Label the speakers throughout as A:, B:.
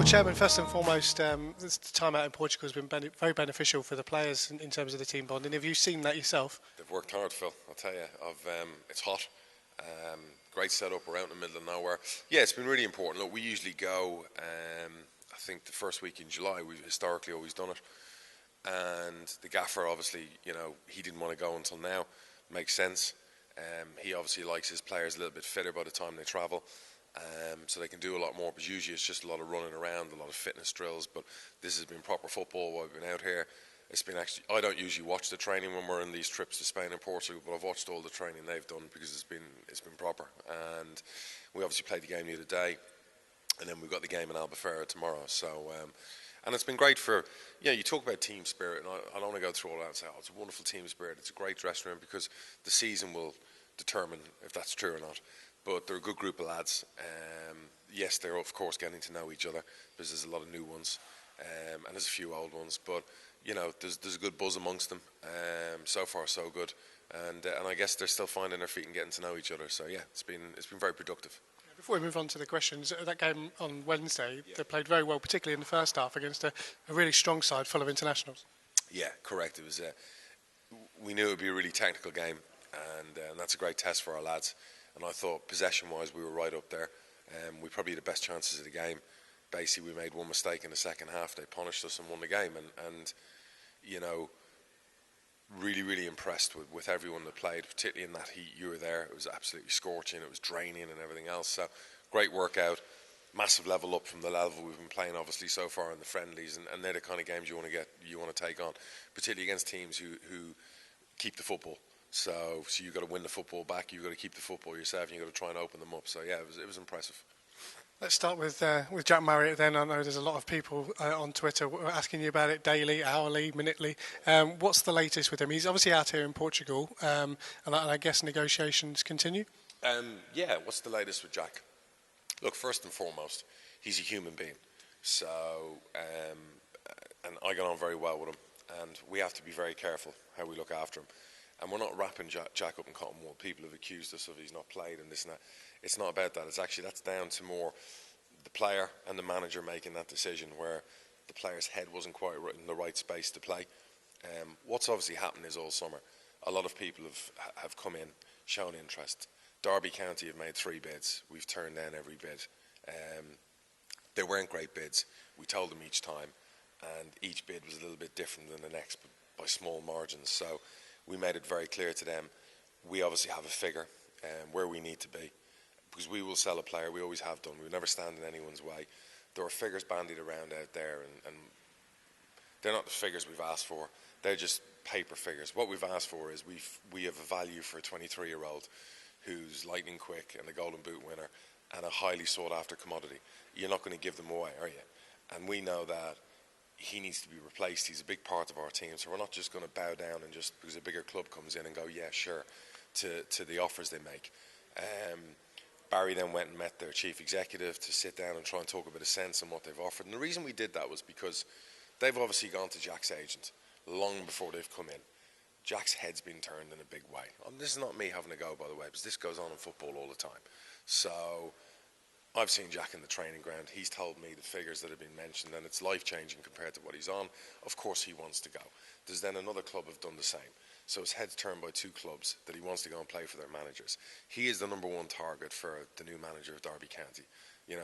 A: Chairman, first and foremost, this time out in Portugal has been very beneficial for the players in terms of the team bonding. Have you seen that yourself?
B: They've worked hard, Phil, I'll tell you. It's hot. Great setup. We're out in the middle of nowhere. Yeah, it's been really important. Look, we usually go, I think the first week in July. We've historically always done it. And the gaffer, obviously, he didn't want to go until now. Makes sense. He obviously likes his players a little bit fitter by the time they travel. So they can do a lot more, but usually it's just a lot of running around, a lot of fitness drills. But this has been proper football while we've been out here. It's been actually, I don't usually watch the training when we're in these trips to Spain and Portugal, but I've watched all the training they've done because it's been proper. And we obviously played the game the other day, and then we've got the game in Albufeira tomorrow. So, and it's been great for, you talk about team spirit, and I don't want to go through all that and say, it's a wonderful team spirit. It's a great dressing room because the season will determine if that's true or not. But they're a good group of lads. Yes, they're of course getting to know each other because there's a lot of new ones, and there's a few old ones. But there's a good buzz amongst them. So far, so good. And I guess they're still finding their feet and getting to know each other. So yeah, it's been very productive.
A: Before we move on to the questions, that game on Wednesday, they played very well, particularly in the first half, against a really strong side full of internationals. Yeah,
B: correct. It was. We knew it would be a really technical game, and that's a great test for our lads. And I thought possession-wise we were right up there. We probably had the best chances of the game. Basically, we made one mistake in the second half. They punished us and won the game. And really, really impressed with everyone that played, particularly in that heat. You were there. It was absolutely scorching. It was draining and everything else. So great workout. Massive level up from the level we've been playing, obviously, so far in the friendlies. And they're the kind of games you want to take on, particularly against teams who keep the football. So you've got to win the football back, you've got to keep the football yourself, and you've got to try and open them up. So yeah, it was impressive.
A: Let's start with Jack Marriott then. I know there's a lot of people on Twitter asking you about it daily, hourly, minutely. What's the latest with him? He's obviously out here in Portugal, and I guess negotiations continue?
B: Yeah, what's the latest with Jack? Look, first and foremost, he's a human being. So, and I get on very well with him, and we have to be very careful how we look after him. And we're not wrapping Jack up in cotton wool. People have accused us of he's not played and this and that. It's not about that. It's actually, that's down to more the player and the manager making that decision where the player's head wasn't quite in the right space to play. What's obviously happened is all summer, a lot of people have come in, shown interest. Derby County have made 3 bids. We've turned down every bid. They weren't great bids. We told them each time, and each bid was a little bit different than the next by small margins. So we made it very clear to them, we obviously have a figure where we need to be, because we will sell a player, we always have done. We never stand in anyone's way. There are figures bandied around out there, and they're not the figures we've asked for. They're just paper figures. What we've asked for is we have a value for a 23-year-old who's lightning quick and a Golden Boot winner and a highly sought-after commodity. You're not going to give them away, are you? And we know that he needs to be replaced. He's a big part of our team, so we're not just going to bow down and just because a bigger club comes in and go, yeah, sure, to the offers they make. Barry then went and met their chief executive to sit down and try and talk a bit of sense on what they've offered. And the reason we did that was because they've obviously gone to Jack's agent long before they've come in. Jack's head's been turned in a big way. This is not me having a go, by the way, because this goes on in football all the time. So I've seen Jack in the training ground. He's told me the figures that have been mentioned, and it's life-changing compared to what he's on. Of course he wants to go. There's then another club have done the same. So his head's turned by 2 clubs that he wants to go and play for their managers. He is the #1 target for the new manager of Derby County.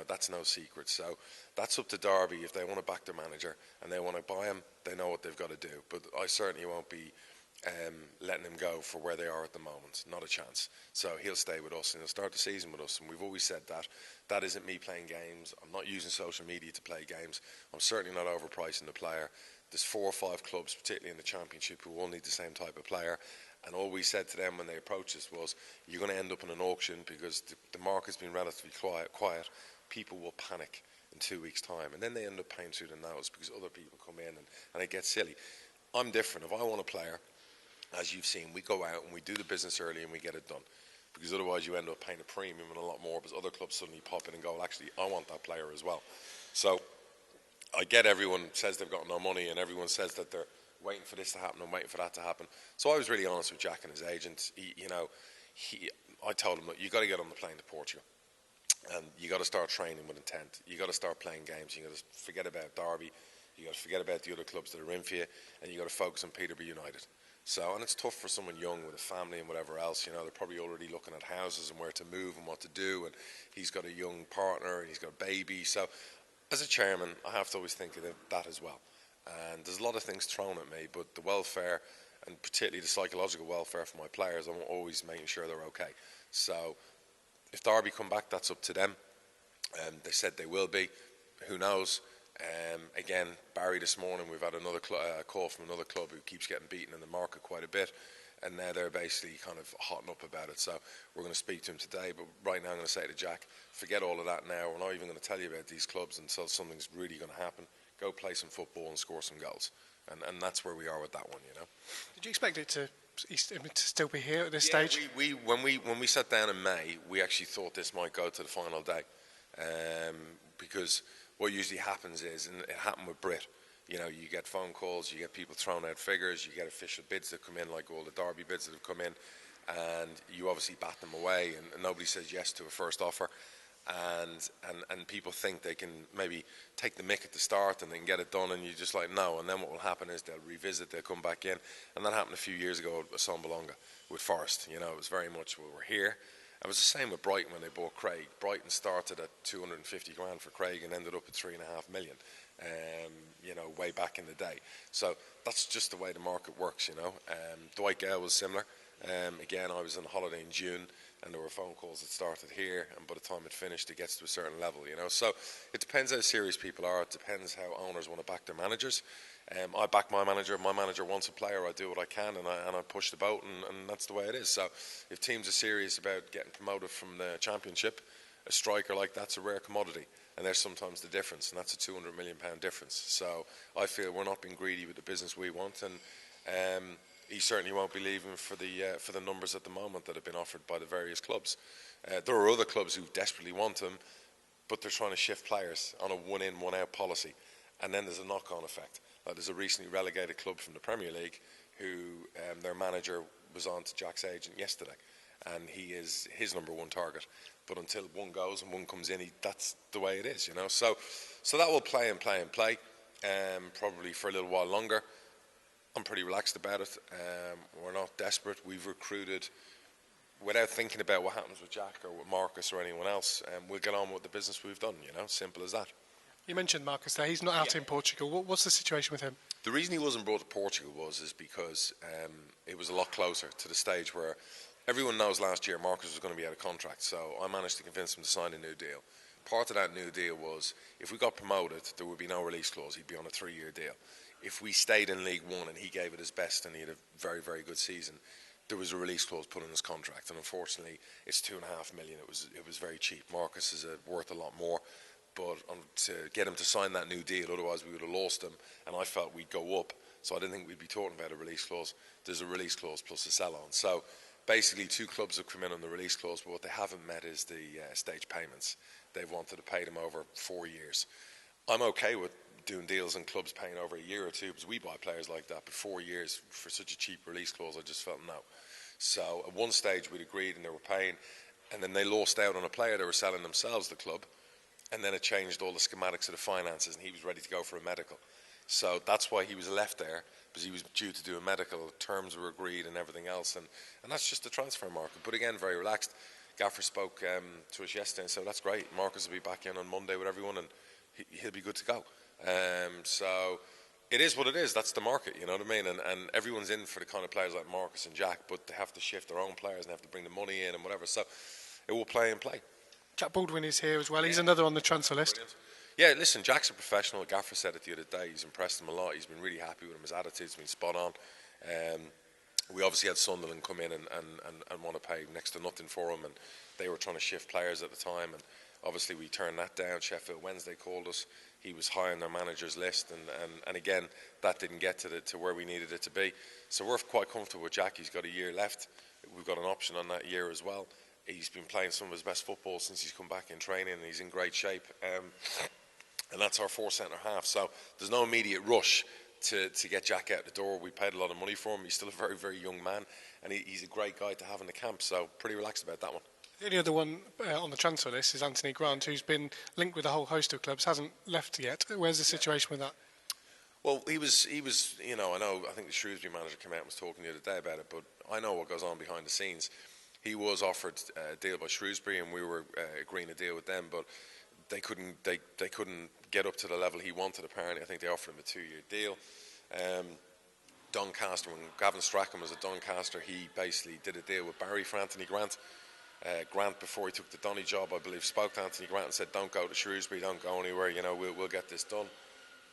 B: That's no secret. So that's up to Derby. If they want to back their manager and they want to buy him, they know what they've got to do. But I certainly won't be letting him go for where they are at the moment. Not a chance. So he'll stay with us and he'll start the season with us. And we've always said that. That isn't me playing games. I'm not using social media to play games. I'm certainly not overpricing the player. There's 4 or 5 clubs, particularly in the Championship, who all need the same type of player. And all we said to them when they approached us was, you're going to end up in an auction because the market's been relatively quiet. People will panic in 2 weeks' time. And then they end up paying through the nose because other people come in and it gets silly. I'm different. If I want a player, as you've seen, we go out and we do the business early and we get it done. Because otherwise you end up paying a premium and a lot more because other clubs suddenly pop in and go, well, actually, I want that player as well. So I get everyone says they've got no money and everyone says that they're waiting for this to happen and waiting for that to happen. So I was really honest with Jack and his agent. I told him, look, you've got to get on the plane to Portugal. And you got to start training with intent. You got to start playing games. You got to forget about Derby. You got to forget about the other clubs that are in for you, and you got to focus on Peterborough United. So, and it's tough for someone young with a family and whatever else. You know, they're probably already looking at houses and where to move and what to do. And he's got a young partner and he's got a baby. So, as a chairman, I have to always think of that as well. And there's a lot of things thrown at me, but the welfare, and particularly the psychological welfare for my players, I'm always making sure they're okay. So, if Derby come back, that's up to them. They said they will be. Who knows? Again, Barry this morning, we've had another call from another club who keeps getting beaten in the market quite a bit, and now they're basically kind of hotting up about it. So we're going to speak to him today, but right now I'm going to say to Jack, forget all of that now. We're not even going to tell you about these clubs until something's really going to happen. Go play some football and score some goals. And that's where we are with that one, you know.
A: Did you expect it to still be here at this stage?
B: When we sat down in May, we actually thought this might go to the final day, because what usually happens is, and it happened with Brit, you know, you get phone calls, you get people throwing out figures, you get official bids that come in, like all the Derby bids that have come in, and you obviously bat them away, and nobody says yes to a first offer. And people think they can maybe take the mick at the start and then get it done, and you're just like, no. And then what will happen is they'll revisit, they'll come back in, and that happened a few years ago at Sambalonga with Forest. You know, it was very much, well, we're here. It was the same with Brighton when they bought Craig. Brighton started at 250 grand for Craig and ended up at 3.5 million, you know, way back in the day. So that's just the way the market works, you know. Dwight Gale was similar. Again, I was on holiday in June, and there were phone calls that started here, and by the time it finished, it gets to a certain level, you know. So it depends how serious people are. It depends how owners want to back their managers. I back my manager. My manager wants a player. I do what I can, and I push the boat, and that's the way it is. So if teams are serious about getting promoted from the Championship, a striker like that's a rare commodity, and there's sometimes the difference, and that's a £200 million difference. So I feel we're not being greedy with the business we want, and he certainly won't be leaving for the numbers at the moment that have been offered by the various clubs. There are other clubs who desperately want him, but they're trying to shift players on a one-in, one-out policy, and then there's a knock-on effect. There's a recently relegated club from the Premier League who their manager was on to Jack's agent yesterday, and he is his number one target. But until one goes and one comes in, that's the way it is, you know. So that will play and play and play, probably for a little while longer. I'm pretty relaxed about it. We're not desperate. We've recruited without thinking about what happens with Jack or with Marcus or anyone else. We'll get on with the business we've done, you know, simple as that.
A: You mentioned Marcus there. He's not out in Portugal. What's the situation with him?
B: The reason he wasn't brought to Portugal is because it was a lot closer to the stage where everyone knows last year Marcus was going to be out of contract. So I managed to convince him to sign a new deal. Part of that new deal was if we got promoted, there would be no release clause. He'd be on a 3-year deal. If we stayed in League One and he gave it his best and he had a very, very good season, there was a release clause put in his contract. And unfortunately, it's $2.5 million. It was very cheap. Marcus is worth a lot more. But to get him to sign that new deal, otherwise we would have lost him, and I felt we'd go up, so I didn't think we'd be talking about a release clause. There's a release clause plus a sell-on. So basically 2 clubs have come in on the release clause, but what they haven't met is the stage payments. They've wanted to pay them over 4 years. I'm okay with doing deals and clubs paying over a year or two, because we buy players like that, but 4 years for such a cheap release clause, I just felt no. So at one stage we'd agreed and they were paying, and then they lost out on a player. They were selling themselves, the club. And then it changed all the schematics of the finances, and he was ready to go for a medical. So that's why he was left there, because he was due to do a medical. Terms were agreed and everything else, and that's just the transfer market. But again, very relaxed. Gaffer spoke to us yesterday and said, that's great. Marcus will be back in on Monday with everyone, and he'll be good to go. So it is what it is. That's the market, you know what I mean? And everyone's in for the kind of players like Marcus and Jack, but they have to shift their own players and have to bring the money in and whatever. So it will play and play.
A: Jack Baldwin is here as well. He's another on the transfer list.
B: Brilliant. Yeah, listen, Jack's a professional. Gaffer said it the other day. He's impressed him a lot. He's been really happy with him. His attitude's been spot on. We obviously had Sunderland come in and want to pay next to nothing for him, and they were trying to shift players at the time, and obviously we turned that down. Sheffield Wednesday called us. He was high on their manager's list, and again, that didn't get to where we needed it to be. So we're quite comfortable with Jack. He's got a year left. We've got an option on that year as well. He's been playing some of his best football since he's come back in training, and he's in great shape. And that's our 4 centre half. So there's no immediate rush to get Jack out the door. We paid a lot of money for him. He's still a very, very young man, and he's a great guy to have in the camp. So pretty relaxed about that one.
A: The only other one on the transfer list is Anthony Grant, who's been linked with a whole host of clubs, hasn't left yet. Where's the situation with that?
B: Well, he was, you know, I think the Shrewsbury manager came out and was talking the other day about it, but I know what goes on behind the scenes. He was offered a deal by Shrewsbury, and we were agreeing a deal with them, but they couldn't get up to the level he wanted. Apparently, I think they offered him a 2-year deal. Doncaster, when Gavin Strachan was at Doncaster, he basically did a deal with Barry for Anthony Grant. Grant, before he took the Donny job, I believe, spoke to Anthony Grant and said, "Don't go to Shrewsbury, don't go anywhere. You know, we'll get this done."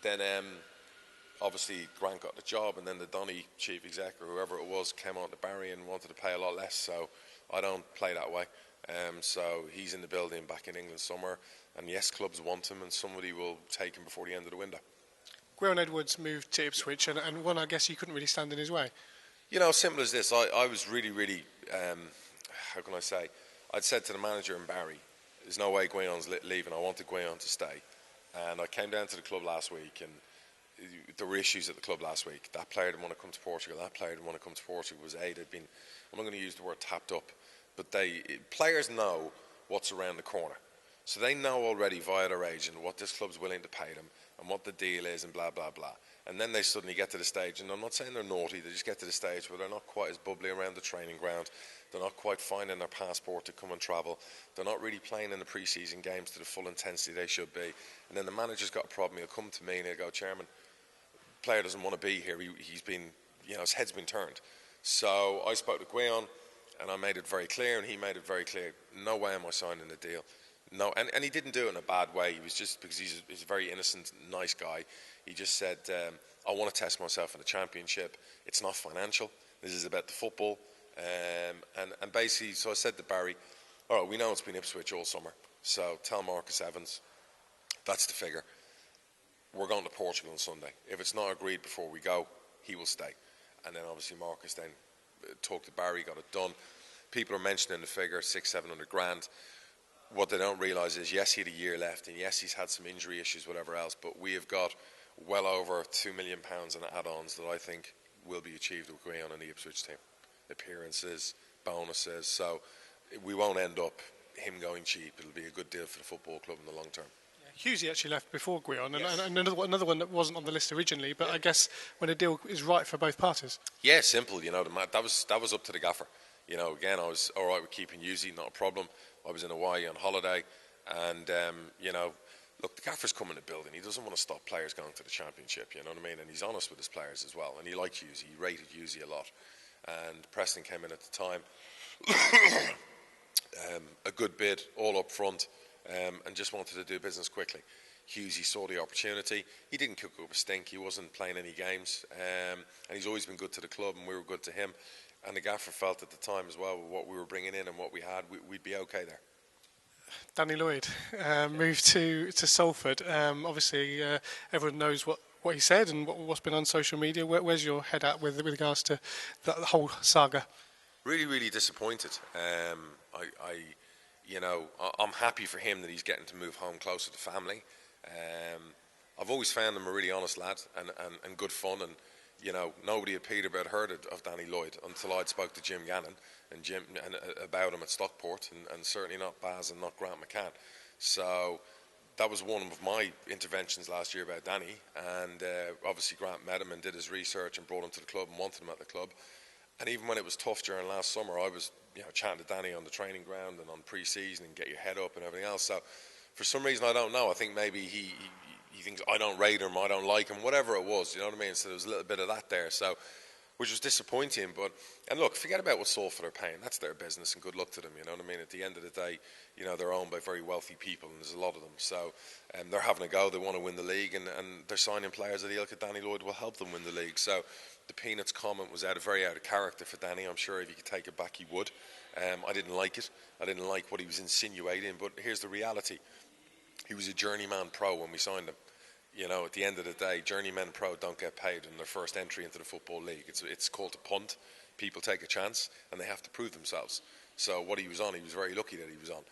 B: Then, obviously, Grant got the job, and then the Donny chief exec or whoever it was came on to Barry and wanted to pay a lot less. So I don't play that way. So he's in the building back in England somewhere, and yes, clubs want him, and somebody will take him before the end of the window.
A: Gwion Edwards moved to Ipswich, and one I guess you couldn't really stand in his way.
B: You know, simple as this. I was really, how can I say? I'd said to the manager and Barry, "There's no way Gwion's leaving. I wanted Gwion to stay." And I came down to the club last week, and there were issues at the club last week. That player didn't want to come to Portugal. That player didn't want to come to Portugal. They'd been, I'm not going to use the word tapped up, but players know what's around the corner. So they know already via their agent what this club's willing to pay them and what the deal is and blah, blah, blah. And then they suddenly get to the stage, and I'm not saying they're naughty, they just get to the stage where they're not quite as bubbly around the training ground. They're not quite finding their passport to come and travel. They're not really playing in the pre-season games to the full intensity they should be. And then the manager's got a problem. He'll come to me and he'll go, "Chairman, player doesn't want to be here. He's been, you know, his head's been turned." So I spoke to Gwion, and I made it very clear, and he made it very clear, no way am I signing the deal. No, and he didn't do it in a bad way. He was just, because he's a very innocent, nice guy. He just said, "I want to test myself in the Championship. It's not financial. This is about the football." And basically, so I said to Barry, "All right, we know it's been Ipswich all summer, so tell Marcus Evans, that's the figure. We're going to Portugal on Sunday. If it's not agreed before we go, he will stay." And then obviously Marcus then talked to Barry, got it done. People are mentioning the figure, 600-700 grand. What they don't realise is, yes, he had a year left, and yes, he's had some injury issues, whatever else, but we have got well over £2 million in add-ons that I think will be achieved with Gwion and the Ipswich team. Appearances, bonuses, so we won't end up him going cheap. It'll be a good deal for the football club in the long term.
A: Hughesy actually left before Gwion,
B: Yes.
A: and another one that wasn't on the list originally, but I guess when a deal is right for both parties.
B: Yeah, simple. You know, that was up to the gaffer. You know, again, I was all right with keeping Hughesy, not a problem. I was in Hawaii on holiday, and you know, look, the gaffer's coming to building. He doesn't want to stop players going to the Championship. You know what I mean? And he's honest with his players as well. And he liked Hughesy. He rated Hughesy a lot. And Preston came in at the time, a good bid, all up front, and just wanted to do business quickly. Hughesy saw the opportunity. He didn't kick up a stink. He wasn't playing any games, and he's always been good to the club, and we were good to him. And the gaffer felt at the time as well, with what we were bringing in and what we had, we'd be okay there.
A: Danny Lloyd moved to Salford. Obviously, everyone knows what he said and what's been on social media. Where's your head at with regards to the whole saga?
B: Really, really disappointed. I'm happy for him that he's getting to move home closer to family. I've always found him a really honest lad and good fun. And you know, nobody at Peterborough had heard of Danny Lloyd until I'd spoke to Jim Gannon and about him at Stockport, and certainly not Baz and not Grant McCann. So that was one of my interventions last year about Danny, and obviously Grant met him and did his research and brought him to the club and wanted him at the club. And even when it was tough during last summer, I was chatting to Danny on the training ground and on pre-season and get your head up and everything else. So for some reason, I don't know, I think maybe he thinks I don't rate him, I don't like him, whatever it was, you know what I mean? So there was a little bit of that there, so which was disappointing. And look, forget about what Salford are paying. That's their business, and good luck to them, you know what I mean? At the end of the day, you know, they're owned by very wealthy people, and there's a lot of them. So they're having a go. They want to win the league, and they're signing players that the ilk of Danny Lloyd will help them win the league. So the Peanuts comment was very out of character for Danny. I'm sure if he could take it back, he would. I didn't like it. I didn't like what he was insinuating, but here's the reality. He was a journeyman pro when we signed him. You know, at the end of the day, journeymen pro don't get paid in their first entry into the Football League. It's called a punt. People take a chance, and they have to prove themselves. So what he was on, he was very lucky that he was on.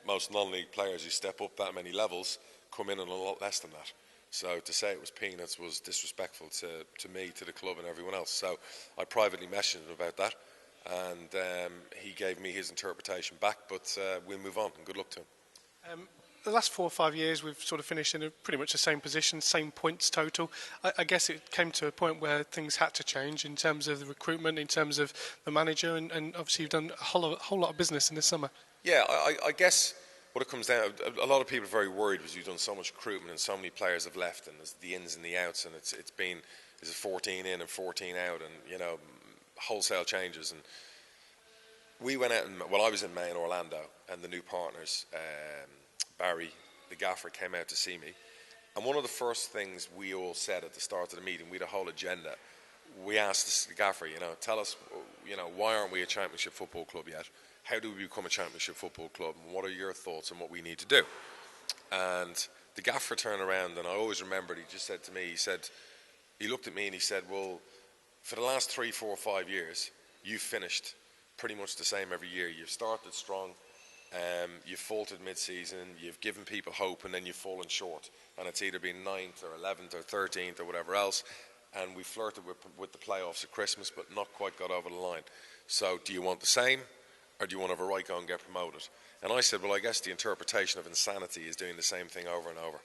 B: Most non-league players who step up that many levels come in on a lot less than that. So to say it was peanuts was disrespectful to me, to the club, and everyone else. So I privately messaged him about that, and he gave me his interpretation back, but we'll move on, and good luck to him.
A: The last 4 or 5 years, we've sort of finished in pretty much the same position, same points total. I guess it came to a point where things had to change in terms of the recruitment, in terms of the manager, and obviously you've done a whole lot of business in the summer.
B: Yeah, I guess what it comes down, a lot of people are very worried because you've done so much recruitment and so many players have left, and there's the ins and the outs, and it's been, is it 14 in and 14 out, and wholesale changes. And we went out, I was in May in Orlando, and the new partners, Barry, the gaffer, came out to see me. And one of the first things we all said at the start of the meeting, we had a whole agenda. We asked the gaffer, tell us, why aren't we a championship football club yet? How do we become a championship football club? And what are your thoughts on what we need to do? And the gaffer turned around, and I always remembered, he just said to me, he looked at me and he said, well, for the last 3, 4, 5 years, you've finished pretty much the same every year. You've started strong. You've faltered mid-season, you've given people hope, and then you've fallen short. And it's either been 9th or 11th or 13th or whatever else. And we flirted with the playoffs at Christmas, but not quite got over the line. So do you want the same, or do you want to have a right go and get promoted? And I said, well, I guess the interpretation of insanity is doing the same thing over and over.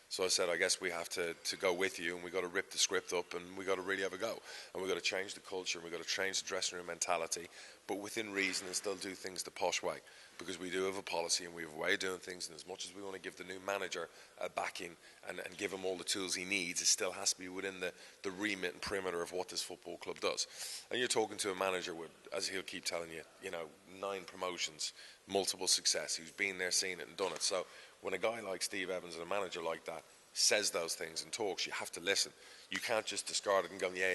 B: So I said, I guess we have to go with you, and we've got to rip the script up, and we've got to really have a go. And we've got to change the culture, and we've got to change the dressing room mentality, but within reason, and still do things the posh way. Because we do have a policy, and we have a way of doing things, and as much as we want to give the new manager a backing and give him all the tools he needs, it still has to be within the remit and perimeter of what this football club does. And you're talking to a manager with, as he'll keep telling you, 9 promotions, multiple success, who's been there, seen it, and done it. So when a guy like Steve Evans and a manager like that says those things and talks, you have to listen. You can't just discard it and go, yeah,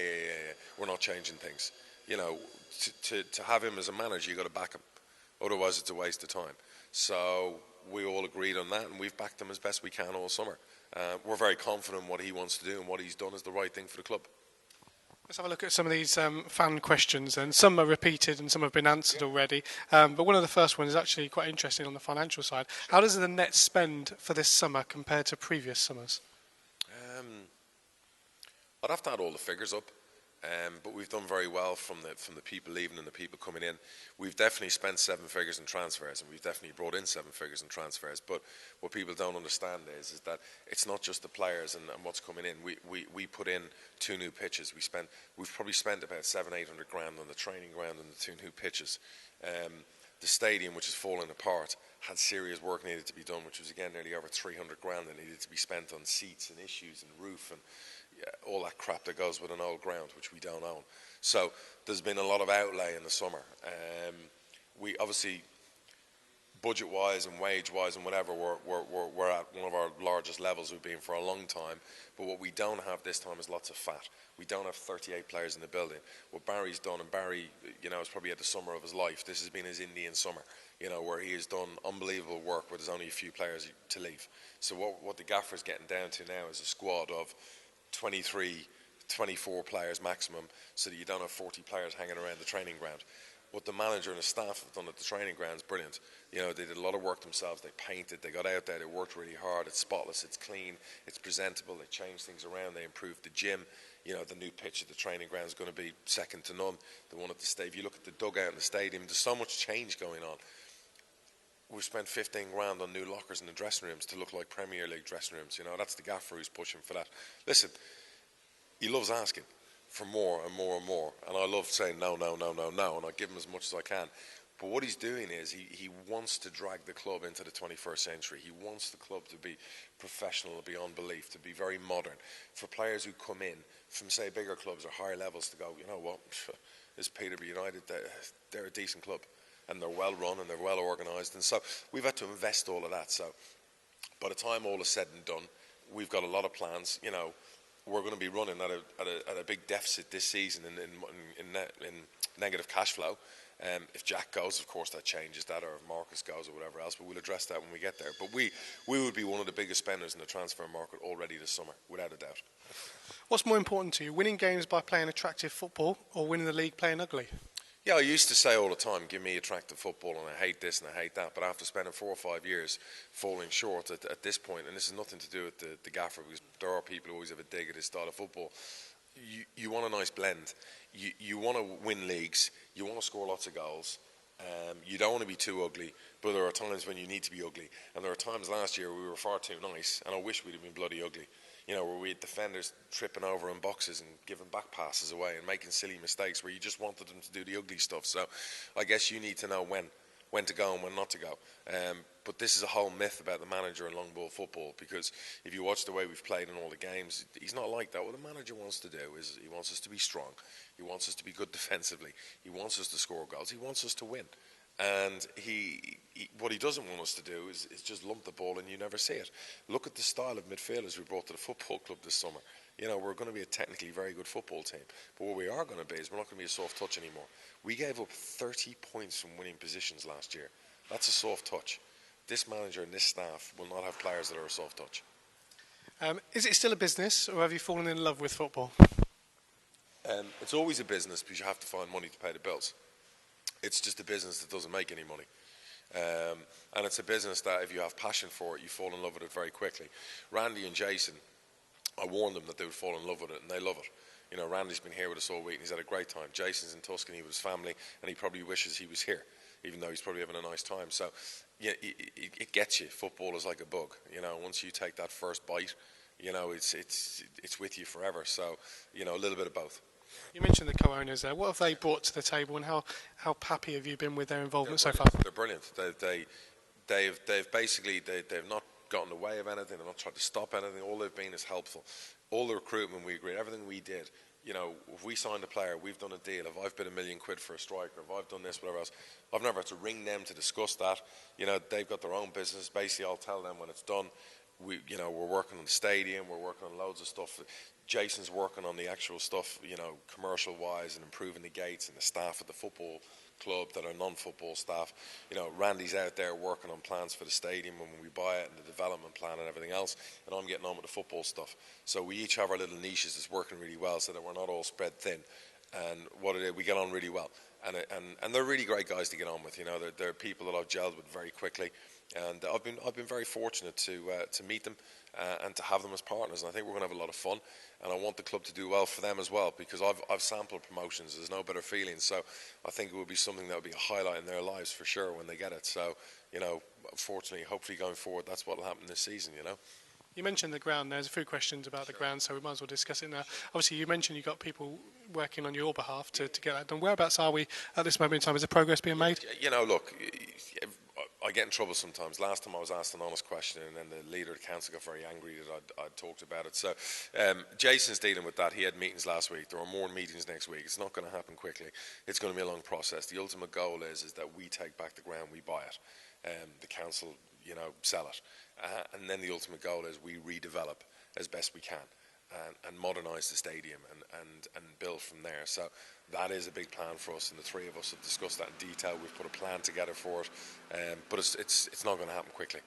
B: we're not changing things. To have him as a manager, you've got to back him. Otherwise, it's a waste of time. So we all agreed on that, and we've backed him as best we can all summer. We're very confident in what he wants to do, and what he's done is the right thing for the club.
A: Let's have a look at some of these fan questions, and some are repeated and some have been answered already. But one of the first ones is actually quite interesting on the financial side. How does the net spend for this summer compare to previous summers?
B: I'd have to add all the figures up. But we've done very well from the people leaving and the people coming in. We've definitely spent 7 figures in transfers, and we've definitely brought in 7 figures in transfers. But what people don't understand is that it's not just the players and what's coming in. We put in 2 new pitches. We've probably spent about 700-800 grand on the training ground and the 2 new pitches. The stadium, which is falling apart, had serious work needed to be done, which was again nearly over 300 grand that needed to be spent on seats and issues and roof and all that crap that goes with an old ground, which we don't own. So there's been a lot of outlay in the summer. We obviously, budget-wise and wage-wise and whatever, we're at one of our largest levels we've been for a long time. But what we don't have this time is lots of fat. We don't have 38 players in the building. What Barry's done, and Barry, is probably at the summer of his life. This has been his Indian summer, where he has done unbelievable work where there's only a few players to leave. So what the gaffer's getting down to now is a squad of 23, 24 players maximum, so that you don't have 40 players hanging around the training ground. What the manager and the staff have done at the training ground is brilliant. They did a lot of work themselves. They painted, they got out there, they worked really hard. It's spotless, it's clean, it's presentable. They changed things around, they improved the gym. The new pitch at the training ground is going to be second to none. The one at the stadium, if you look at the dugout in the stadium, there's so much change going on. We've spent 15 grand on new lockers in the dressing rooms to look like Premier League dressing rooms. That's the gaffer who's pushing for that. Listen, he loves asking for more and more and more, and I love saying no, and I give him as much as I can. But what he's doing is he wants to drag the club into the 21st century. He wants the club to be professional beyond belief, to be very modern. For players who come in from, say, bigger clubs or higher levels to go, you know what, this Peterborough United, they're a decent club. And they're well run and they're well organised, and so we've had to invest all of that. So by the time all is said and done, we've got a lot of plans. We're going to be running at a big deficit this season in negative cash flow. If Jack goes, of course, that changes that, or if Marquez goes or whatever else, but we'll address that when we get there. But we would be one of the biggest spenders in the transfer market already this summer, without a doubt.
A: What's more important to you, winning games by playing attractive football or winning the league playing ugly?
B: Yeah, I used to say all the time, give me attractive football, and I hate this and I hate that. But after spending 4 or 5 years falling short at this point, and this has nothing to do with the gaffer, because there are people who always have a dig at his style of football, you want a nice blend. You want to win leagues. You want to score lots of goals. You don't want to be too ugly, but there are times when you need to be ugly. And there are times last year we were far too nice, and I wish we'd have been bloody ugly. Where we had defenders tripping over in boxes and giving back passes away and making silly mistakes where you just wanted them to do the ugly stuff. So I guess you need to know when to go and when not to go. But this is a whole myth about the manager in long ball football, because if you watch the way we've played in all the games, he's not like that. What the manager wants to do is he wants us to be strong. He wants us to be good defensively. He wants us to score goals. He wants us to win. And what he doesn't want us to do is just lump the ball and you never see it. Look at the style of midfielders we brought to the football club this summer. We're going to be a technically very good football team. But what we are going to be is we're not going to be a soft touch anymore. We gave up 30 points from winning positions last year. That's a soft touch. This manager and this staff will not have players that are a soft touch.
A: Is it still a business, or have you fallen in love with football?
B: It's always a business because you have to find money to pay the bills. It's just a business that doesn't make any money. And it's a business that if you have passion for it, you fall in love with it very quickly. Randy and Jason, I warned them that they would fall in love with it, and they love it. Randy's been here with us all week and he's had a great time. Jason's in Tuscany with his family and he probably wishes he was here, even though he's probably having a nice time. So yeah, it gets you. Football is like a bug. Once you take that first bite, it's with you forever. So, a little bit of both.
A: You mentioned the co-owners there. What have they brought to the table, and how happy have you been with their involvement so far?
B: They're brilliant. They've basically not gotten in the way of anything. They're not trying to stop anything. All they've been is helpful. All the recruitment we agreed, everything we did. If we signed a player, we've done a deal. If I've bid £1 million for a striker, if I've done this, whatever else, I've never had to ring them to discuss that. They've got their own business. Basically, I'll tell them when it's done. We're working on the stadium. We're working on loads of stuff. Jason's working on the actual stuff, commercial-wise, and improving the gates and the staff at the football club that are non-football staff. Randy's out there working on plans for the stadium when we buy it, and the development plan and everything else, and I'm getting on with the football stuff. So we each have our little niches that's working really well, so that we're not all spread thin. And we get on really well, and they're really great guys to get on with. They're people that I've gelled with very quickly, and I've been very fortunate to meet them and to have them as partners. And I think we're going to have a lot of fun, and I want the club to do well for them as well, because I've sampled promotions. There's no better feeling. So I think it will be something that will be a highlight in their lives for sure when they get it. So fortunately, hopefully going forward, that's what will happen this season.
A: You mentioned the ground. There's a few questions about the ground, so we might as well discuss it now. Obviously, you mentioned you've got people working on your behalf to get that done. Whereabouts are we at this moment in time? Is the progress being made?
B: Look, I get in trouble sometimes. Last time I was asked an honest question, and then the leader of the council got very angry that I'd talked about it. So Jason's dealing with that. He had meetings last week. There are more meetings next week. It's not going to happen quickly. It's going to be a long process. The ultimate goal is that we take back the ground, we buy it. The council, sell it. And then the ultimate goal is we redevelop as best we can and modernise the stadium and build from there. So that is a big plan for us, and the three of us have discussed that in detail. We've put a plan together for it, but it's not going to happen quickly.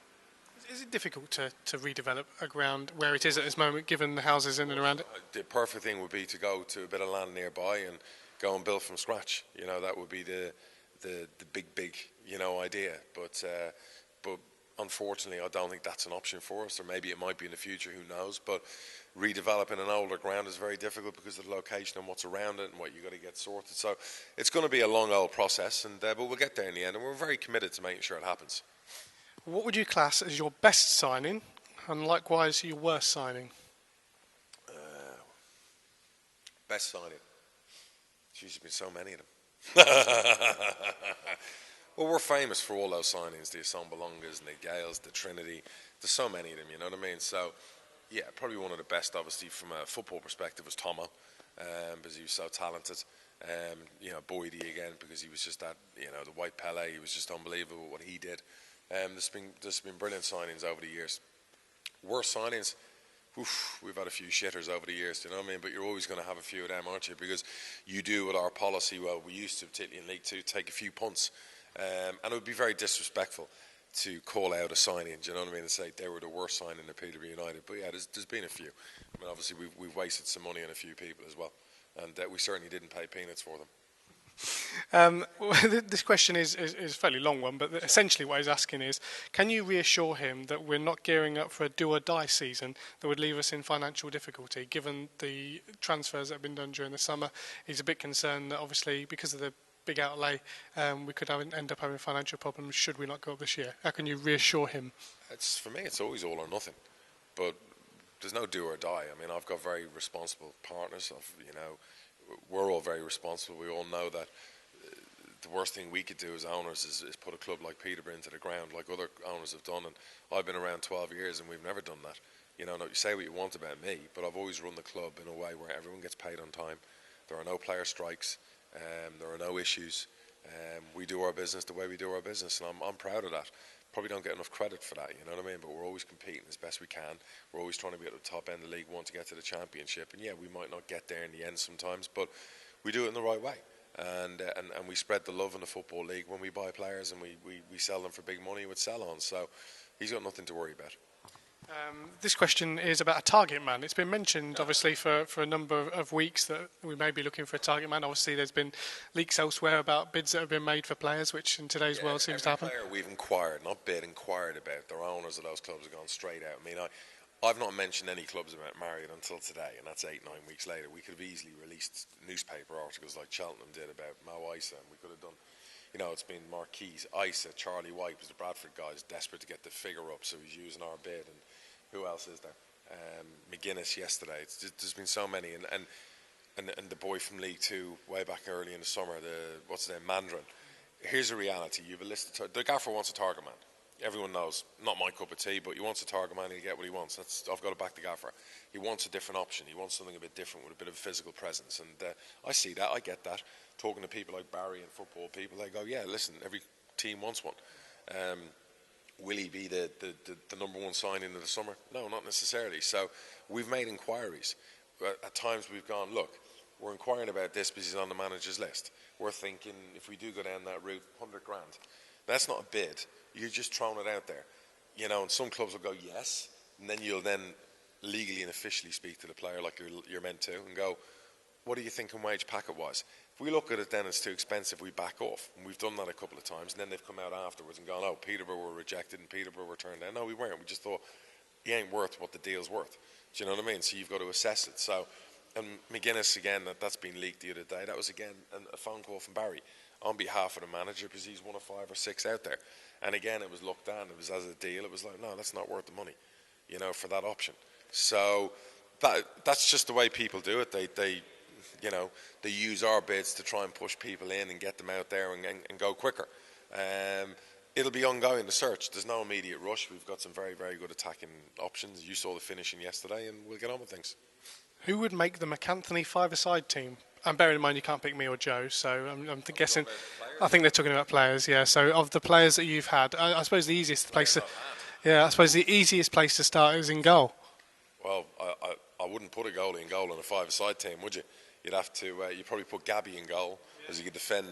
A: Is it difficult to redevelop a ground where it is at this moment, given the houses in and around it?
B: The perfect thing would be to go to a bit of land nearby and go and build from scratch. That would be the big idea. But unfortunately, I don't think that's an option for us, or maybe it might be in the future, who knows. But redeveloping an older ground is very difficult because of the location and what's around it and what you've got to get sorted. So it's going to be a long old process, but we'll get there in the end, and we're very committed to making sure it happens.
A: What would you class as your best signing, and likewise your worst signing?
B: Best signing? There's been so many of them. Well, we're famous for all those signings, the Assombalongas and the Gales, the Trinity. There's so many of them, you know what I mean? So, yeah, probably one of the best, obviously, from a football perspective was Tomo, because he was so talented. Boydie again, because he was just that, the white Pele, he was just unbelievable what he did. There's been brilliant signings over the years. Worst signings, we've had a few shitters over the years, do you know what I mean? But you're always going to have a few of them, aren't you? Because you do with our policy, well, we used to, particularly in League Two, take a few punts. And it would be very disrespectful to call out a signing, do you know what I mean, and say they were the worst signing in Peterborough United. But yeah, there's been a few. I mean, obviously we've wasted some money on a few people as well, and we certainly didn't pay peanuts for them.
A: This question is a fairly long one, but essentially what he's asking is, can you reassure him that we're not gearing up for a do-or-die season that would leave us in financial difficulty, given the transfers that have been done during the summer? He's a bit concerned that obviously because of the big outlay. We could end up having financial problems should we not go up this year. How can you reassure him?
B: For me, it's always all or nothing. But there's no do or die. I mean, I've got very responsible partners. We're all very responsible. We all know that the worst thing we could do as owners is put a club like Peterborough into the ground, like other owners have done. And I've been around 12 years, and we've never done that. You say what you want about me, but I've always run the club in a way where everyone gets paid on time. There are no player strikes. There are no issues. We do our business the way we do our business, and I'm proud of that. Probably don't get enough credit for that, you know what I mean? But we're always competing as best we can. We're always trying to be at the top end of League One to get to the Championship. And yeah, we might not get there in the end sometimes, but we do it in the right way. And we spread the love in the Football League when we buy players, and we sell them for big money with sell-ons. So he's got nothing to worry about.
A: This question is about a target man. It's been mentioned, obviously, for a number of weeks that we may be looking for a target man. Obviously, there's been leaks elsewhere about bids that have been made for players, which in today's world seems to happen.
B: Player we've inquired, not bid, inquired about. Their owners of those clubs have gone straight out. I mean, I've not mentioned any clubs about Marriott until today, and that's 8-9 weeks later. We could have easily released newspaper articles like Cheltenham did about Mo Isa, and we could have done. It's been Marquez, Isa, Charlie White was the Bradford guys, desperate to get the figure up, so he's using our bid. And who else is there? McGuinness yesterday. There's been so many, and the boy from League Two way back early in the summer. What's his name? Mandron. Here's a reality. You've a list. The gaffer wants a target man. Everyone knows. Not my cup of tea, but he wants a target man. He'll get what he wants. I've got to back the gaffer. He wants a different option. He wants something a bit different with a bit of physical presence. And I see that. I get that. Talking to people like Barry and football people, they go, yeah, listen, every team wants one. Will he be the number one signing of the summer? No, not necessarily. So we've made inquiries. At times we've gone, look, we're inquiring about this because he's on the manager's list. We're thinking if we do go down that route, 100 grand. That's not a bid. You're just throwing it out there. And some clubs will go yes, and then you'll then legally and officially speak to the player like you're meant to and go, what are you thinking wage packet-wise? If we look at it then it's too expensive, we back off. And we've done that a couple of times, and then they've come out afterwards and gone, oh, Peterborough were rejected and Peterborough were turned down. No, we weren't. We just thought, he ain't worth what the deal's worth. Do you know what I mean? So you've got to assess it. So, and McGuinness, again, that's been leaked the other day. That was, again, a phone call from Barry on behalf of the manager because he's one of 5 or 6 out there. And again, it was looked at, it was as a deal. It was like, no, that's not worth the money, for that option. So that's just the way people do it. They use our bids to try and push people in and get them out there and go quicker. It'll be ongoing, the search. There's no immediate rush. We've got some very, very good attacking options. You saw the finishing yesterday, and we'll get on with things.
A: Who would make the MacAnthony FiveaSide team? And bearing in mind you can't pick me or Joe, so I'm guessing. I think they're talking about players, yeah. So of the players that you've had, I suppose the easiest place to start is in goal.
B: Well, I wouldn't put a goalie in goal in a five-a-side team, would you? You'd have to. You'd probably put Gabby in goal, as he could defend,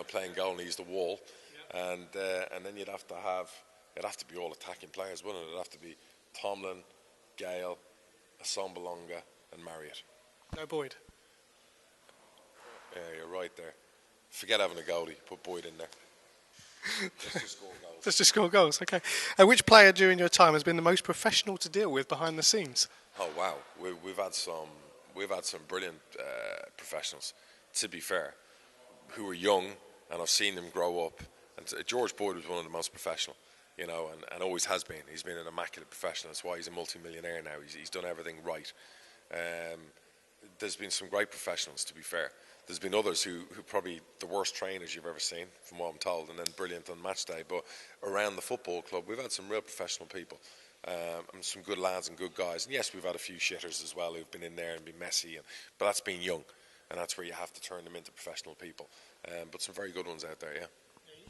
B: playing goal and he's the wall, and then you'd have to be all attacking players, wouldn't it? It'd have to be Tomlin, Gale, Assombalonga, and Marriott.
A: No Boyd.
B: Yeah, you're right there. Forget having a goalie. Put Boyd in there. Just to score goals.
A: Just to score goals. Okay. Which player during your time has been the most professional to deal with behind the scenes?
B: Oh wow, we've had some brilliant professionals. To be fair, who are young, and I've seen them grow up. And George Boyd was one of the most professional, and always has been. He's been an immaculate professional. That's why he's a multi-millionaire now. He's done everything right. There's been some great professionals, to be fair. There's been others who probably the worst trainers you've ever seen, from what I'm told, and then brilliant on match day. But around the football club, we've had some real professional people, and some good lads and good guys. And yes, we've had a few shitters as well who've been in there and been messy, but that's been young, and that's where you have to turn them into professional people. But some very good ones out there, yeah.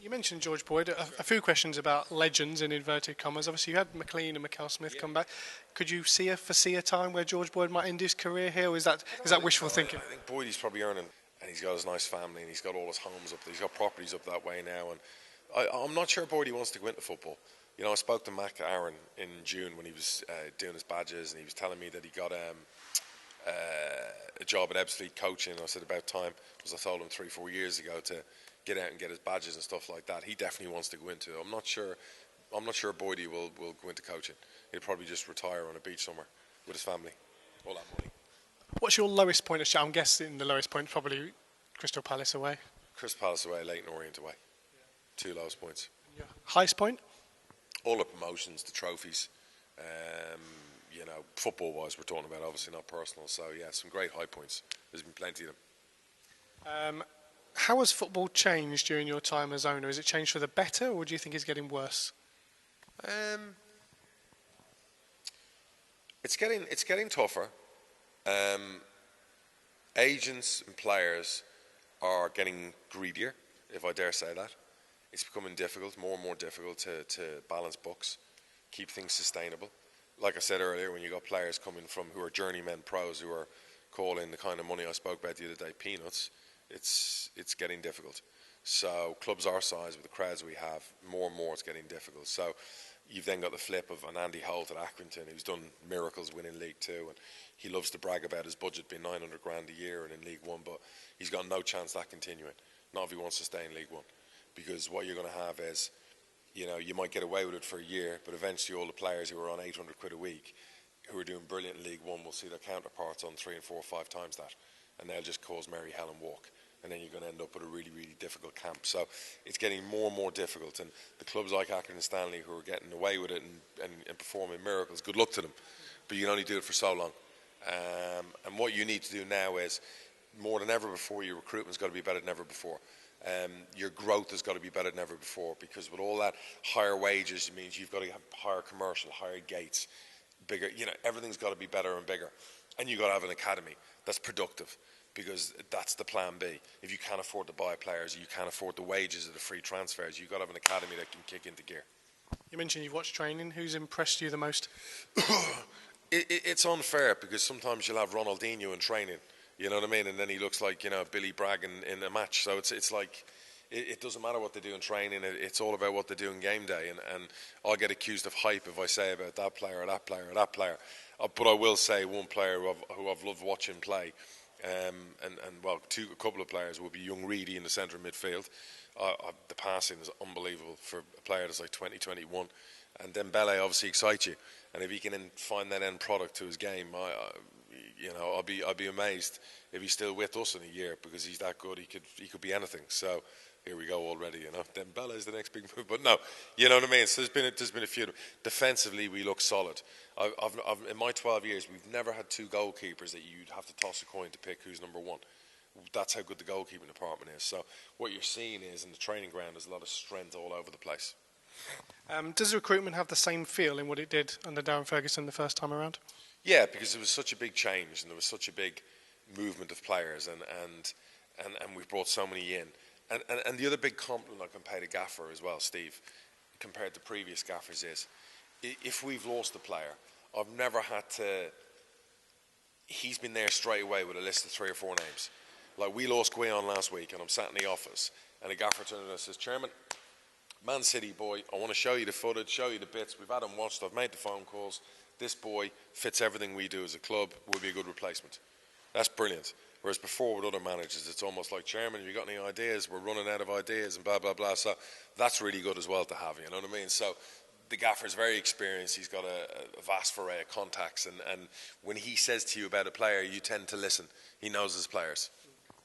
A: You mentioned George Boyd. A few questions about legends in inverted commas. Obviously, you had McLean and McCall Smith come back. Could you foresee a time where George Boyd might end his career here? Or is that wishful thinking?
B: I think Boyd, he's probably earning, and he's got his nice family, and he's got all his homes up there. He's got properties up that way now, and I'm not sure Boyd wants to go into football. I spoke to Mac Aaron in June when he was doing his badges, and he was telling me that he got a job at Ebbsfleet coaching. I said about time, because I told him 3-4 years ago to get out and get his badges and stuff like that. He definitely wants to go into it. I'm not sure Boydie will go into coaching. He'll probably just retire on a beach somewhere with his family. All that money.
A: What's your lowest point of shot? I'm guessing the lowest point is probably Crystal Palace away.
B: Crystal Palace away, Leyton Orient away. Two lowest points.
A: Yeah. Highest point?
B: All the promotions, the trophies, you know, football-wise we're talking about, obviously not personal. So, yeah, some great high points. There's been plenty of them.
A: How has football changed during your time as owner? Has it changed for the better, or do you think it's getting worse?
B: It's getting tougher. Agents and players are getting greedier, if I dare say that. It's becoming difficult, more and more difficult to balance books, keep things sustainable. Like I said earlier, when you got players coming from who are journeymen pros who are calling the kind of money I spoke about the other day peanuts, it's getting difficult. So clubs our size, with the crowds we have, more and more it's getting difficult. So you've then got the flip of an Andy Holt at Accrington who's done miracles winning League Two, and he loves to brag about his budget being 900 grand a year and in League One, but he's got no chance of that continuing, not if he wants to stay in League One. Because what you're going to have is, you know, you might get away with it for a year, but eventually all the players who are on 800 quid a week, who are doing brilliant in League One, will see their counterparts on 3 and 4 or 5 times that, and they'll just cause merry hell and walk. And then you're going to end up with a really, really difficult camp. So it's getting more and more difficult. And the clubs like Accrington Stanley who are getting away with it and performing miracles, good luck to them. But you can only do it for so long. And what you need to do now is, more than ever before, your recruitment's got to be better than ever before. Your growth has got to be better than ever before, because with all that higher wages, it means you've got to have higher commercial, higher gates, bigger, you know, everything's got to be better and bigger. And you've got to have an academy that's productive, because that's the plan B. If you can't afford to buy players, you can't afford the wages of the free transfers, you've got to have an academy that can kick into gear.
A: You mentioned you've watched training. Who's impressed you the most?
B: It's unfair, because sometimes you'll have Ronaldinho in training, you know what I mean, and then he looks like, you know, Billy Bragg in a match. So it's like, it doesn't matter what they do in training, it's all about what they do in game day. And I'll get accused of hype if I say about that player or that player or that player. But I will say one player who I've loved watching play, a couple of players will be young Reedy in the centre of midfield. The passing is unbelievable for a player that's like 20, 21. And Dembele obviously excites you. And if he can find that end product to his game, I'll be amazed if he's still with us in a year, because he's that good. He could be anything. So here we go already, you know. Dembele is the next big move, but no, you know what I mean. So there's been a few. Defensively, we look solid. I've in my 12 years, we've never had 2 goalkeepers that you'd have to toss a coin to pick who's number 1. That's how good the goalkeeping department is. So what you're seeing is, in the training ground, there's a lot of strength all over the place.
A: Does recruitment have the same feel in what it did under Darren Ferguson the first time around?
B: Yeah, because it was such a big change, and there was such a big movement of players, and we've brought so many in. And the other big compliment I can pay to Gaffer as well, Steve, compared to previous Gaffers, is if we've lost a player, I've never had to. He's been there straight away with a list of 3 or 4 names. Like, we lost Guion last week, and I'm sat in the office, and the Gaffer turned to us and says, "Chairman, Man City boy, I want to show you the footage, show you the bits. We've had him watched, I've made the phone calls. This boy fits everything we do as a club, will be a good replacement." That's brilliant. Whereas before with other managers, it's almost like, "Chairman, have you got any ideas? We're running out of ideas," and blah, blah, blah. So that's really good as well to have, you know what I mean? So the Gaffer's very experienced. He's got a vast array of contacts. And when he says to you about a player, you tend to listen. He knows his players.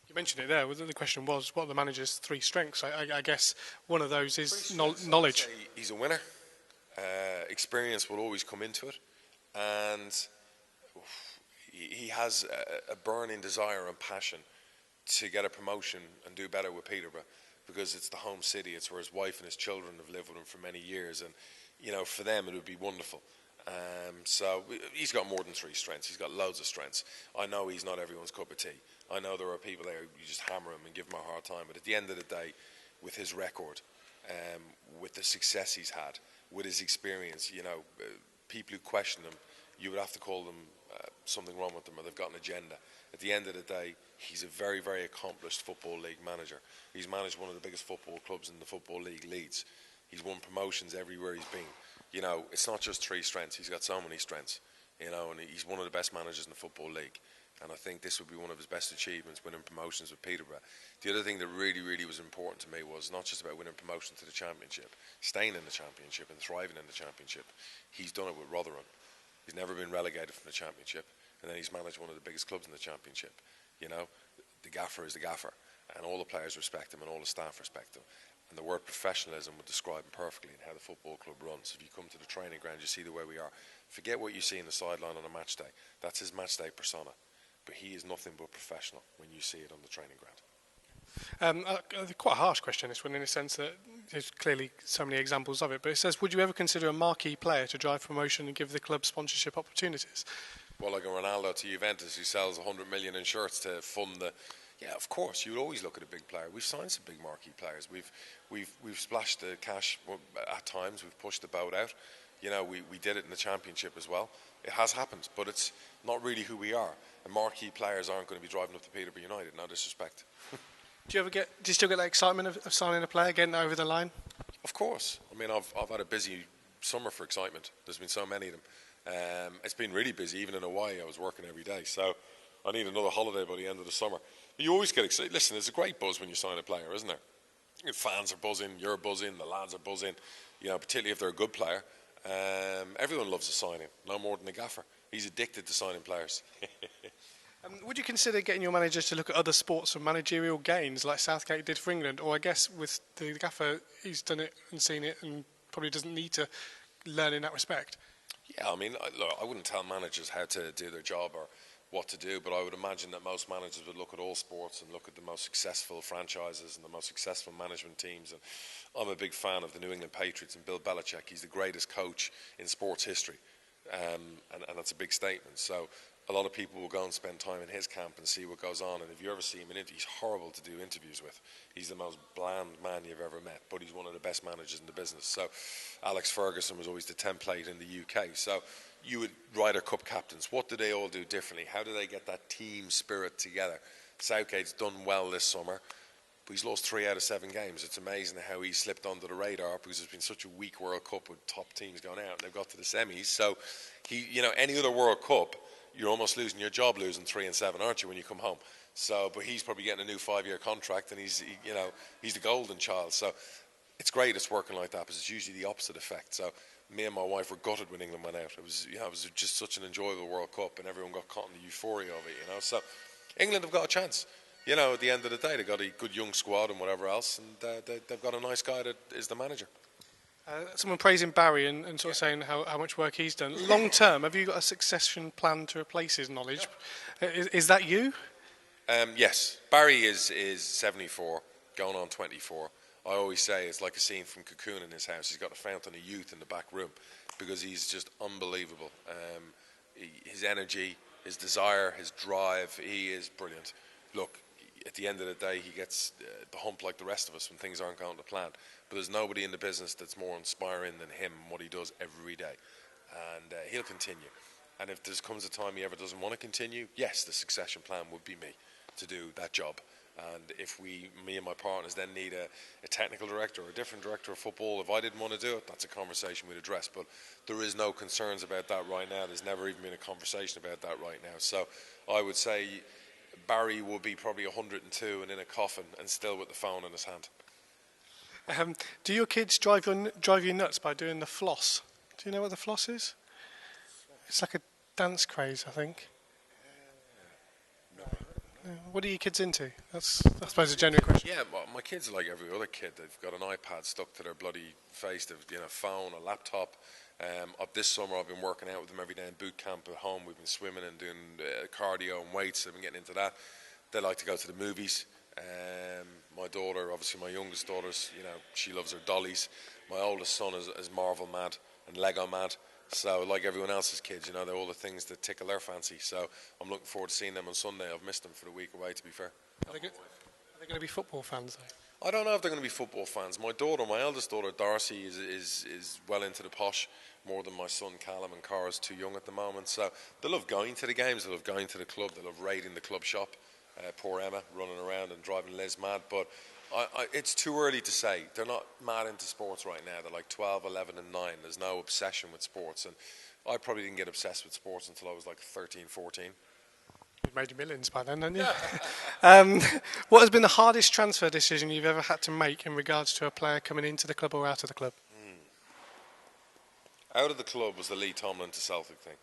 A: You mentioned it there. The question was, what are the manager's 3 strengths? I guess one of those is knowledge.
B: He's a winner. Experience will always come into it. And he has a burning desire and passion to get a promotion and do better with Peterborough, because it's the home city. It's where his wife and his children have lived with him for many years, and you know, for them it would be wonderful. So he's got more than 3 strengths. He's got loads of strengths. I know he's not everyone's cup of tea. I know there are people there who just hammer him and give him a hard time, but at the end of the day, with his record, with the success he's had, with his experience, you know, people who question him, you would have to call them something wrong with them, or they've got an agenda. At the end of the day, he's a very, very accomplished Football League manager. He's managed one of the biggest football clubs in the Football League, Leeds. He's won promotions everywhere he's been. You know, it's not just 3 strengths. He's got so many strengths, you know, and he's one of the best managers in the Football League. And I think this would be one of his best achievements, winning promotions with Peterborough. The other thing that really, really was important to me was not just about winning promotion to the Championship, staying in the Championship and thriving in the Championship. He's done it with Rotherham. He's never been relegated from the Championship, and then he's managed one of the biggest clubs in the Championship. You know, the Gaffer is the Gaffer, and all the players respect him and all the staff respect him. And the word professionalism would describe him perfectly in how the football club runs. If you come to the training ground, you see the way we are. Forget what you see in the sideline on a match day. That's his match day persona. But he is nothing but professional when you see it on the training ground.
A: Quite a harsh question, this one, in the sense that there's clearly so many examples of it. But it says, would you ever consider a marquee player to drive promotion and give the club sponsorship opportunities?
B: Well, like a Ronaldo to Juventus who sells 100 million in shirts to fund the... Yeah, of course, you would always look at a big player. We've signed some big marquee players. We've splashed the cash at times. We've pushed the boat out. You know, we did it in the Championship as well. It has happened, but it's not really who we are. And marquee players aren't going to be driving up to Peterborough United, no disrespect.
A: Do you still get that excitement of signing a player, getting over the line?
B: Of course. I mean, I've had a busy summer for excitement. There's been so many of them. It's been really busy. Even in Hawaii, I was working every day. So I need another holiday by the end of the summer. But you always get excited. Listen, it's a great buzz when you sign a player, isn't there? Your fans are buzzing, you're buzzing, the lads are buzzing. You know, particularly if they're a good player. Everyone loves a signing, no more than the gaffer. He's addicted to signing players.
A: Would you consider getting your managers to look at other sports for managerial gains, like Southgate did for England? Or I guess with the gaffer, he's done it and seen it and probably doesn't need to learn in that respect.
B: Yeah, I mean, look, I wouldn't tell managers how to do their job or what to do, but I would imagine that most managers would look at all sports and look at the most successful franchises and the most successful management teams. And I'm a big fan of the New England Patriots and Bill Belichick. He's the greatest coach in sports history, and that's a big statement. So a lot of people will go and spend time in his camp and see what goes on. And if you ever see him in it, he's horrible to do interviews with. He's the most bland man you've ever met, but he's one of the best managers in the business. So Alex Ferguson was always the template in the UK. So you would Ryder Cup captains. What do they all do differently? How do they get that team spirit together? Southgate's done well this summer, but he's lost 3 out of 7 games. It's amazing how he slipped under the radar because there's been such a weak World Cup with top teams going out and they've got to the semis. So any other World Cup, you're almost losing your job, losing 3 and 7, aren't you, when you come home? So, but he's probably getting a new 5-year contract, and he's the golden child. So, it's great it's working like that, because it's usually the opposite effect. So, me and my wife were gutted when England went out. It was just such an enjoyable World Cup, and everyone got caught in the euphoria of it. So, England have got a chance. At the end of the day, they've got a good young squad and whatever else, and they've got a nice guy that is the manager.
A: Someone praising Barry and sort of saying how much work he's done. Long term, have you got a succession plan to replace his knowledge? Is that you?
B: Yes. Barry is 74, going on 24. I always say it's like a scene from Cocoon in his house. He's got a fountain of youth in the back room because he's just unbelievable. His energy, his desire, his drive, he is brilliant. Look, at the end of the day, he gets the hump like the rest of us when things aren't going to plan. But there's nobody in the business that's more inspiring than him and what he does every day. And he'll continue. And if there comes a time he ever doesn't want to continue, yes, the succession plan would be me to do that job. And if me and my partners then need a technical director or a different director of football, if I didn't want to do it, that's a conversation we'd address. But there is no concerns about that right now. There's never even been a conversation about that right now. So I would say Barry will be probably 102 and in a coffin and still with the phone in his hand.
A: Do your kids drive you nuts by doing the floss? Do you know what the floss is? It's like a dance craze, I think. What are your kids into? That's, I suppose, a genuine question.
B: Yeah, well, my kids are like every other kid. They've got an iPad stuck to their bloody face. They've a phone, a laptop. This summer I've been working out with them every day in boot camp at home. We've been swimming and doing cardio and weights. I've been getting into that. They like to go to the movies. My daughter, obviously my youngest daughter's, she loves her dollies. My oldest son is Marvel mad and Lego mad. So like everyone else's kids, they're all the things that tickle their fancy. So I'm looking forward to seeing them on Sunday. I've missed them for the week away, to be fair.
A: Are they going to be football fans, though?
B: I don't know if they're going to be football fans. My eldest daughter, Darcy, is well into the posh, more than my son, Callum, and Cara's too young at the moment. So they love going to the games, they love going to the club, they love raiding the club shop. Poor Emma running around and driving Liz mad. But it's too early to say. They're not mad into sports right now. They're like 12, 11 and 9. There's no obsession with sports. And I probably didn't get obsessed with sports until I was like 13, 14.
A: You've made your millions by then, haven't you? What has been the hardest transfer decision you've ever had to make in regards to a player coming into the club or out of the club?
B: Out of the club was the Lee Tomlin to Celtic thing.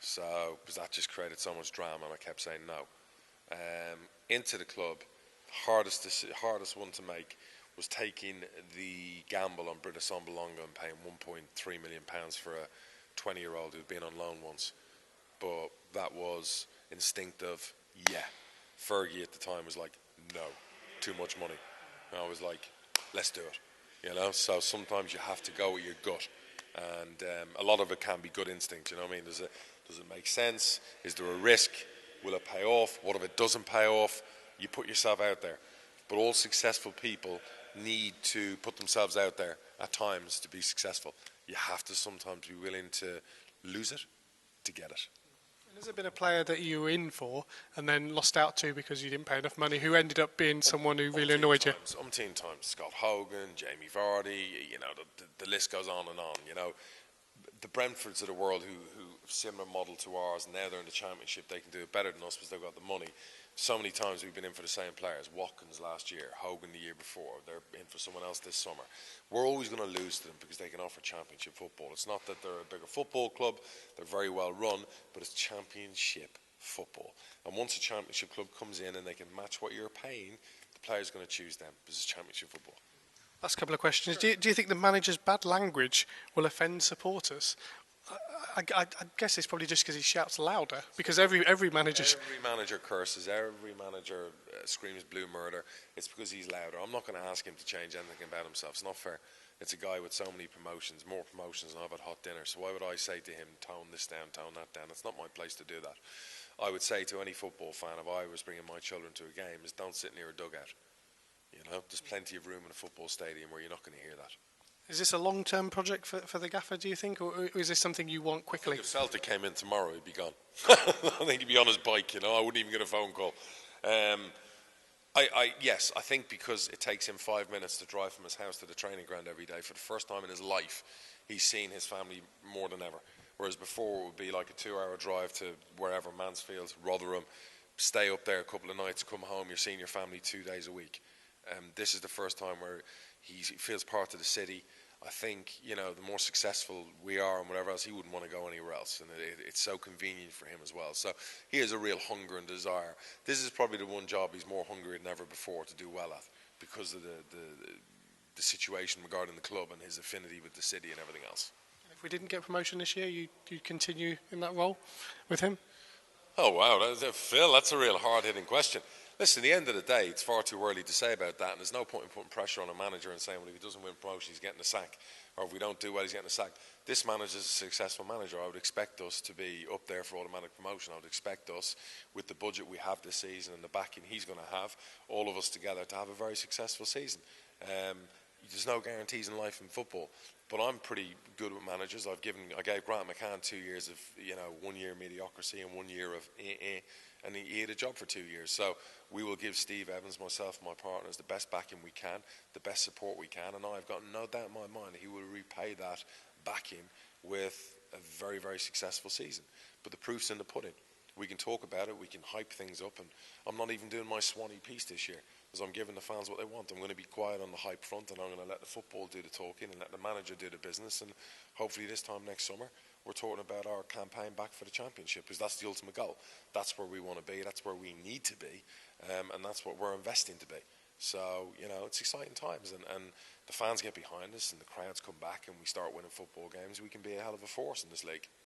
B: So, because that just created so much drama and I kept saying no. Into the club, hardest one to make was taking the gamble on British Sombalonga and paying £1.3 million for a 20-year-old who'd been on loan once. But that was instinctive, yeah. Fergie at the time was like, no, too much money. And I was like, let's do it. You know, so sometimes you have to go with your gut. And a lot of it can be gut instinct, you know what I mean? Does it make sense? Is there a risk? Will it pay off? What if it doesn't pay off? You put yourself out there. But all successful people need to put themselves out there at times to be successful. You have to sometimes be willing to lose it to get it.
A: Has there been a player that you were in for and then lost out to because you didn't pay enough money, who ended up being someone who really annoyed you?
B: Umpteen times. Scott Hogan, Jamie Vardy, you know, the list goes on and on, you know. The Brentfords of the world who similar model to ours, and now they're in the Championship, they can do it better than us because they've got the money. So many times we've been in for the same players. Watkins last year, Hogan the year before. They're in for someone else this summer. We're always going to lose to them because they can offer Championship football. It's not that they're a bigger football club. They're very well run, but it's Championship football. And once a Championship club comes in and they can match what you're paying, the player's going to choose them because it's Championship football.
A: Last couple of questions. Do you think the manager's bad language will offend supporters? I guess it's probably just because he shouts louder. Because every manager
B: curses. Every manager screams blue murder. It's because he's louder. I'm not going to ask him to change anything about himself. It's not fair. It's a guy with so many promotions, more promotions than I've had hot dinner. So why would I say to him, tone this down, tone that down? It's not my place to do that. I would say to any football fan, if I was bringing my children to a game, is don't sit near a dugout. You know, there's plenty of room in a football stadium where you're not going to hear that.
A: Is this a long-term project for the gaffer, do you think, or is this something you want quickly?
B: If Celtic came in tomorrow, he'd be gone. I think he'd be on his bike, you know. I wouldn't even get a phone call. Yes, I think because it takes him 5 minutes to drive from his house to the training ground every day. For the first time in his life, he's seen his family more than ever. Whereas before, it would be like a 2-hour drive to wherever, Mansfield, Rotherham, stay up there a couple of nights, come home, you're seeing your family 2 days a week. This is the first time where he feels part of the city. I think, you know, the more successful we are and whatever else, he wouldn't want to go anywhere else. And it's so convenient for him as well. So he has a real hunger and desire. This is probably the one job he's more hungry than ever before to do well at because of the situation regarding the club and his affinity with the city and everything else.
A: If we didn't get promotion this year, you'd continue in that role with him?
B: Oh, wow. Phil, that's a real hard-hitting question. Listen, at the end of the day, it's far too early to say about that, and there's no point in putting pressure on a manager and saying, well, if he doesn't win promotion, he's getting a sack, or if we don't do well, he's getting a sack. This manager's a successful manager. I would expect us to be up there for automatic promotion. I would expect us, with the budget we have this season and the backing he's going to have, all of us together to have a very successful season. There's no guarantees in life in football, but I'm pretty good with managers. I gave Grant McCann 2 years of 1 year mediocrity and 1 year of and he had a job for 2 years. So we will give Steve Evans, myself, and my partners the best backing we can, the best support we can, and I've got no doubt in my mind he will repay that backing with a very, very successful season. But the proof's in the pudding. We can talk about it, we can hype things up, and I'm not even doing my Swanee piece this year because I'm giving the fans what they want. I'm going to be quiet on the hype front, and I'm going to let the football do the talking and let the manager do the business, and hopefully this time next summer we're talking about our campaign back for the Championship because that's the ultimate goal. That's where we want to be, that's where we need to be, and that's what we're investing to be. So, you know, it's exciting times, and the fans get behind us and the crowds come back and we start winning football games. We can be a hell of a force in this league.